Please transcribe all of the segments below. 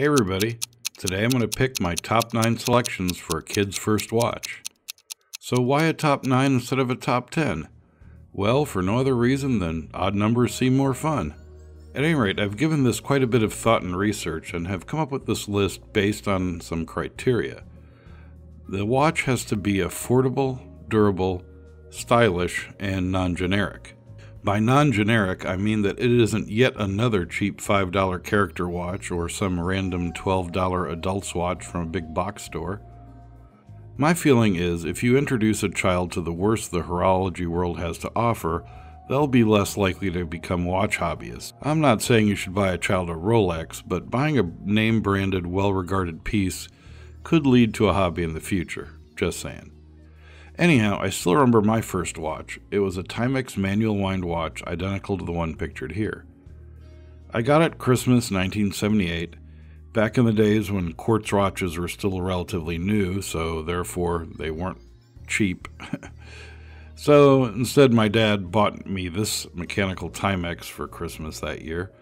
Hey everybody, today I'm going to pick my top 9 selections for a kid's first watch. So why a top 9 instead of a top 10? Well, for no other reason than odd numbers seem more fun. At any rate, I've given this quite a bit of thought and research and have come up with this list based on some criteria. The watch has to be affordable, durable, stylish, and non-generic. By non-generic, I mean that it isn't yet another cheap $5 character watch or some random $12 adult's watch from a big box store. My feeling is if you introduce a child to the worst the horology world has to offer, they'll be less likely to become watch hobbyists. I'm not saying you should buy a child a Rolex, but buying a name-branded, well-regarded piece could lead to a hobby in the future. Just saying. Anyhow, I still remember my first watch. It was a TIMEX manual wind watch identical to the one pictured here. I got it Christmas 1978, back in the days when quartz watches were still relatively new, so therefore they weren't cheap. So instead my dad bought me this mechanical TIMEX for Christmas that year,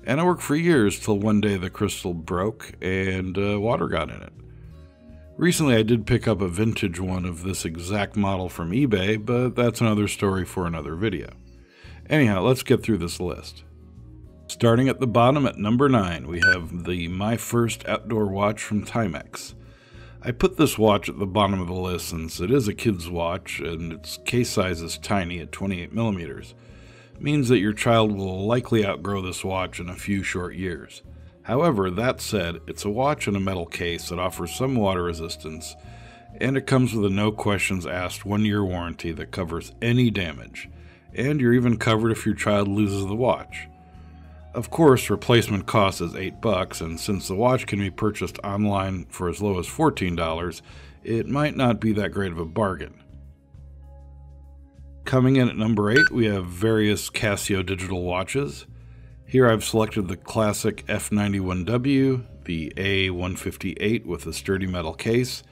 and it worked for years till one day the crystal broke and water got in it. Recently I did pick up a vintage one of this exact model from eBay, but that's another story for another video. Anyhow, let's get through this list. Starting at the bottom at number 9, we have the My First Outdoor Watch from TIMEX. I put this watch at the bottom of the list since it is a kid's watch and its case size is tiny at 28mm. It means that your child will likely outgrow this watch in a few short years. However, that said, it's a watch in a metal case that offers some water resistance, and it comes with a no questions asked 1-year warranty that covers any damage, and you're even covered if your child loses the watch. Of course, replacement cost is $8, and since the watch can be purchased online for as low as $14, it might not be that great of a bargain. Coming in at number 8, we have various CASIO digital watches. Here I've selected the classic F91W, the A158 with a sturdy metal case,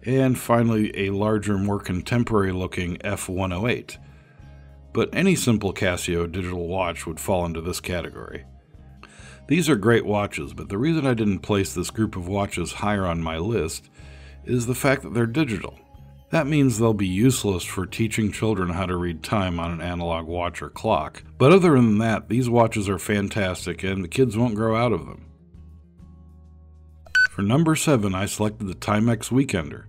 and finally a larger, more contemporary looking F108. But any simple Casio digital watch would fall into this category. These are great watches, but the reason I didn't place this group of watches higher on my list is the fact that they're digital. That means they'll be useless for teaching children how to read time on an analog watch or clock. But other than that, these watches are fantastic and the kids won't grow out of them. For number 7, I selected the TIMEX Weekender.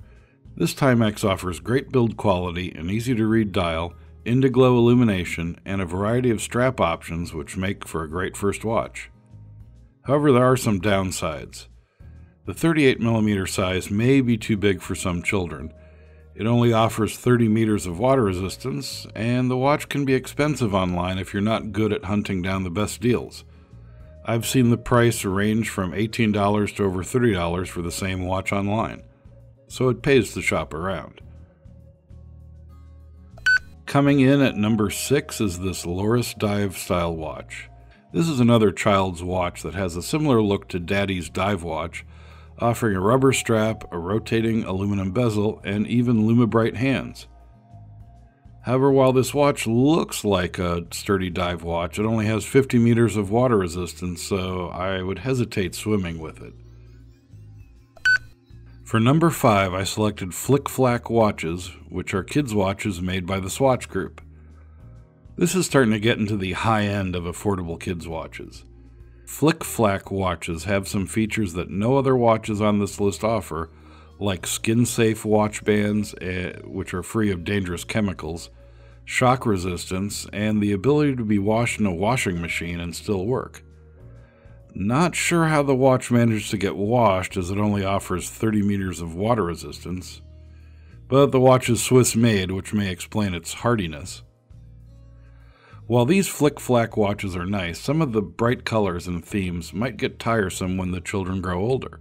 This TIMEX offers great build quality, an easy-to-read dial, indiglow illumination, and a variety of strap options which make for a great first watch. However, there are some downsides. The 38mm size may be too big for some children. It only offers 30 meters of water resistance, and the watch can be expensive online if you're not good at hunting down the best deals. I've seen the price range from $18 to over $30 for the same watch online, so it pays to shop around. Coming in at number 6 is this LORUS dive style watch. This is another child's watch that has a similar look to Daddy's dive watch, offering a rubber strap, a rotating aluminum bezel, and even LumiBrite hands. However, while this watch looks like a sturdy dive watch, it only has 50 meters of water resistance, so I would hesitate swimming with it. For number 5, I selected FLIK watches, which are kids' watches made by the Swatch Group. This is starting to get into the high end of affordable kids' watches. FLIK watches have some features that no other watches on this list offer, like skin-safe watch bands, which are free of dangerous chemicals, shock resistance, and the ability to be washed in a washing machine and still work. Not sure how the watch managed to get washed, as it only offers 30 meters of water resistance, but the watch is Swiss-made, which may explain its hardiness. While these FLIK watches are nice, some of the bright colors and themes might get tiresome when the children grow older.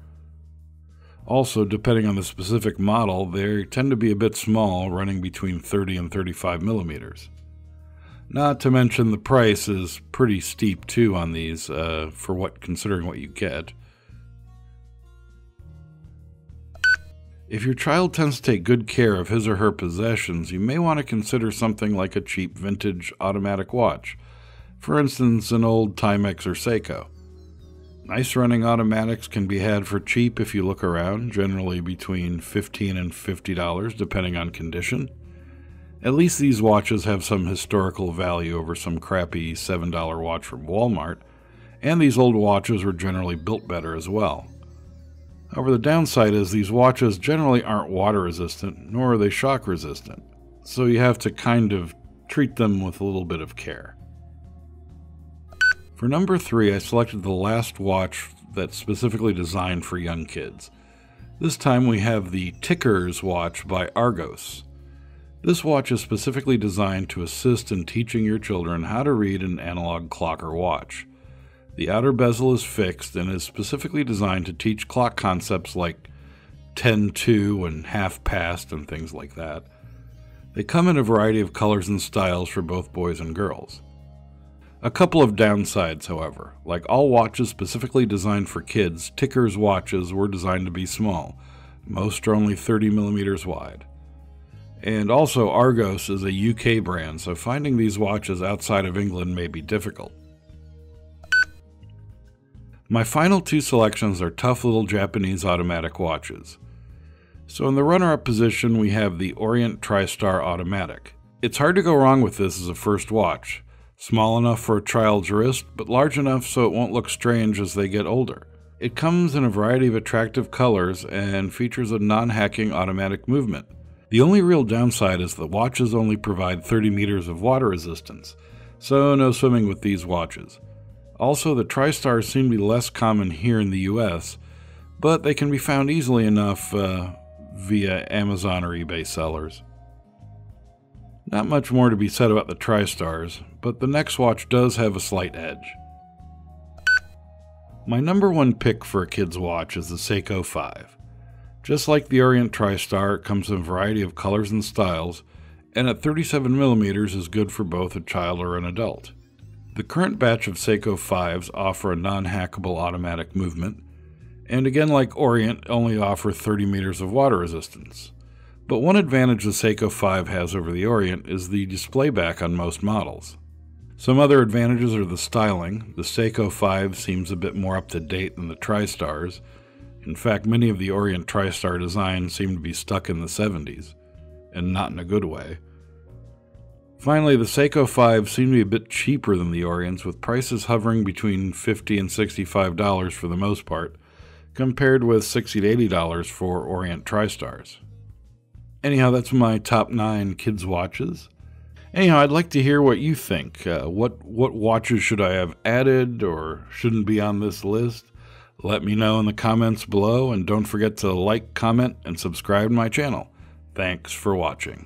Also, depending on the specific model, they tend to be a bit small, running between 30 and 35 millimeters. Not to mention the price is pretty steep too on these, considering what you get. If your child tends to take good care of his or her possessions, you may want to consider something like a cheap vintage automatic watch, for instance an old TIMEX or SEIKO. Nice running automatics can be had for cheap if you look around, generally between $15 and $50 depending on condition. At least these watches have some historical value over some crappy $7 watch from Walmart, and these old watches were generally built better as well. However, the downside is these watches generally aren't water resistant, nor are they shock resistant, so you have to kind of treat them with a little bit of care. For number 3, I selected the last watch that's specifically designed for young kids. This time we have the TIKKERS watch by ARGOS. This watch is specifically designed to assist in teaching your children how to read an analog clock or watch. The outer bezel is fixed and is specifically designed to teach clock concepts like 10-2 and half past and things like that. They come in a variety of colors and styles for both boys and girls. A couple of downsides, however. Like all watches specifically designed for kids, TIKKERS watches were designed to be small. Most are only 30 millimeters wide. And also, ARGOS is a UK brand, so finding these watches outside of England may be difficult. My final 2 selections are tough little Japanese automatic watches. So in the runner-up position, we have the ORIENT TriStar Automatic. It's hard to go wrong with this as a first watch. Small enough for a child's wrist, but large enough so it won't look strange as they get older. It comes in a variety of attractive colors and features a non-hacking automatic movement. The only real downside is the watches only provide 30 meters of water resistance, so no swimming with these watches. Also, the TriStars seem to be less common here in the US, but they can be found easily enough via Amazon or eBay sellers. Not much more to be said about the TriStars, but the next watch does have a slight edge. My number 1 pick for a kid's watch is the SEIKO 5. Just like the ORIENT TriStar, it comes in a variety of colors and styles, and at 37 millimeters is good for both a child or an adult. The current batch of SEIKO 5s offer a non-hackable automatic movement, and again like ORIENT, only offer 30 meters of water resistance. But one advantage the SEIKO 5 has over the ORIENT is the display back on most models. Some other advantages are the styling. The SEIKO 5 seems a bit more up to date than the TriStars. In fact, many of the ORIENT TriStar designs seem to be stuck in the 70s, and not in a good way. Finally, the SEIKO 5 seem to be a bit cheaper than the ORIENTs, with prices hovering between $50 and $65 for the most part, compared with $60 to $80 for ORIENT TriStars. Anyhow, that's my top 9 kids' watches. Anyhow, I'd like to hear what you think. What watches should I have added or shouldn't be on this list? Let me know in the comments below, and don't forget to like, comment, and subscribe to my channel. Thanks for watching.